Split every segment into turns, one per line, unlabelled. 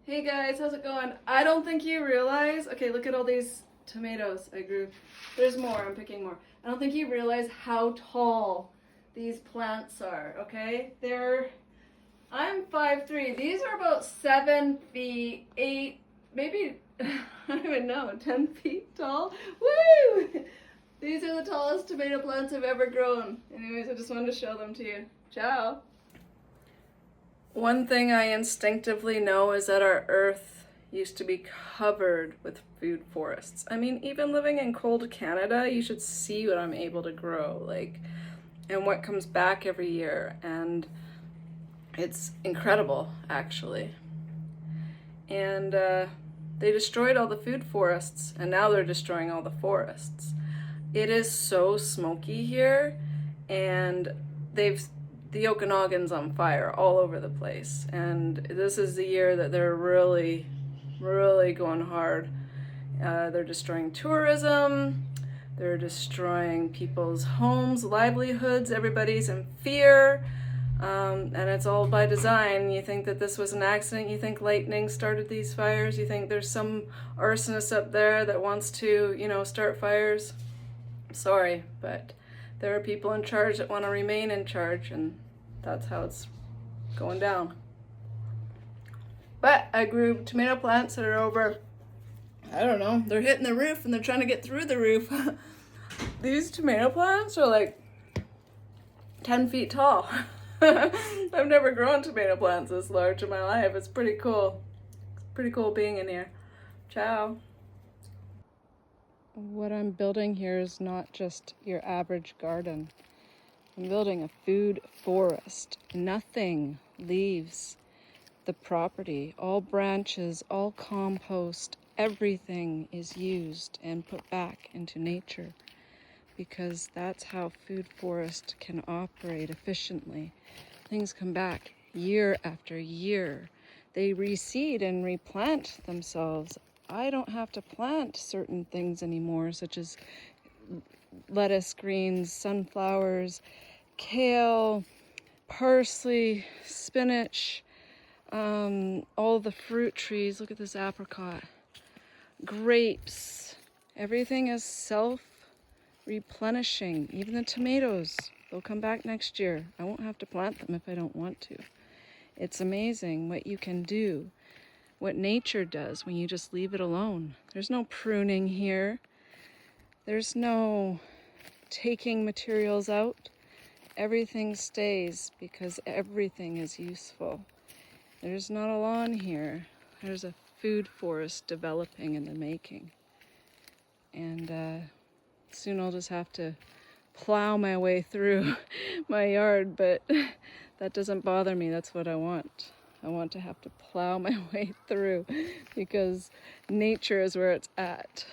Hey guys, how's it going? I don't think you realize, okay, look at all these tomatoes I grew. There's more, I'm picking more. I don't think you realize how tall these plants are, okay? I'm 5'3". These are about 7 feet, 8, maybe, I don't even know, 10 feet tall. Woo! These are the tallest tomato plants I've ever grown. Anyways, I just wanted to show them to you. Ciao! One thing I instinctively know is that our earth used to be covered with food forests. I mean, even living in cold Canada, you should see what I'm able to grow, and what comes back every year. And it's incredible, actually. And they destroyed all the food forests, and now they're destroying all the forests. It is so smoky here, and the Okanagan's on fire all over the place, and this is the year that they're really going hard. They're destroying tourism, they're destroying people's homes, livelihoods, everybody's in fear, and it's all by design. You think that this was an accident, you think lightning started these fires, you think there's some arsonist up there that wants to, start fires. Sorry, but there are people in charge that want to remain in charge, and that's how it's going down. But I grew tomato plants that are over, I don't know, they're hitting the roof and they're trying to get through the roof. These tomato plants are like 10 feet tall. I've never grown tomato plants this large in my life. It's pretty cool. It's pretty cool being in here. Ciao. What I'm building here is not just your average garden. I'm building a food forest. Nothing leaves the property. All branches, all compost, everything is used and put back into nature, because that's how food forest can operate efficiently. Things come back year after year. They reseed and replant themselves. I don't have to plant certain things anymore, such as lettuce, greens, sunflowers, kale, parsley, spinach, all the fruit trees. Look at this apricot, grapes. Everything is self-replenishing. Even the tomatoes, they'll come back next year. I won't have to plant them if I don't want to. It's amazing what you can do, what nature does when you just leave it alone. There's no pruning here. There's no taking materials out. Everything stays because everything is useful. There's not a lawn here. There's a food forest developing in the making. And soon I'll just have to plow my way through my yard, but that doesn't bother me. That's what I want. I want to have to plow my way through, because nature is where it's at.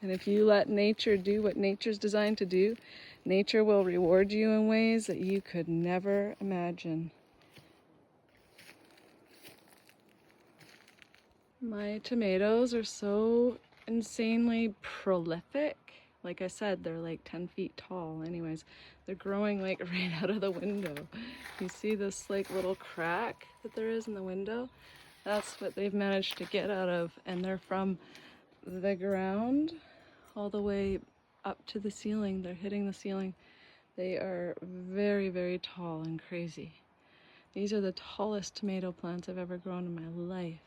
And if you let nature do what nature's designed to do, nature will reward you in ways that you could never imagine. My tomatoes are so insanely prolific. Like I said, they're like 10 feet tall. Anyways, they're growing like right out of the window. You see this like little crack that there is in the window? That's what they've managed to get out of, and they're from the ground all the way up to the ceiling. They're hitting the ceiling. They are very, very tall and crazy. These are the tallest tomato plants I've ever grown in my life.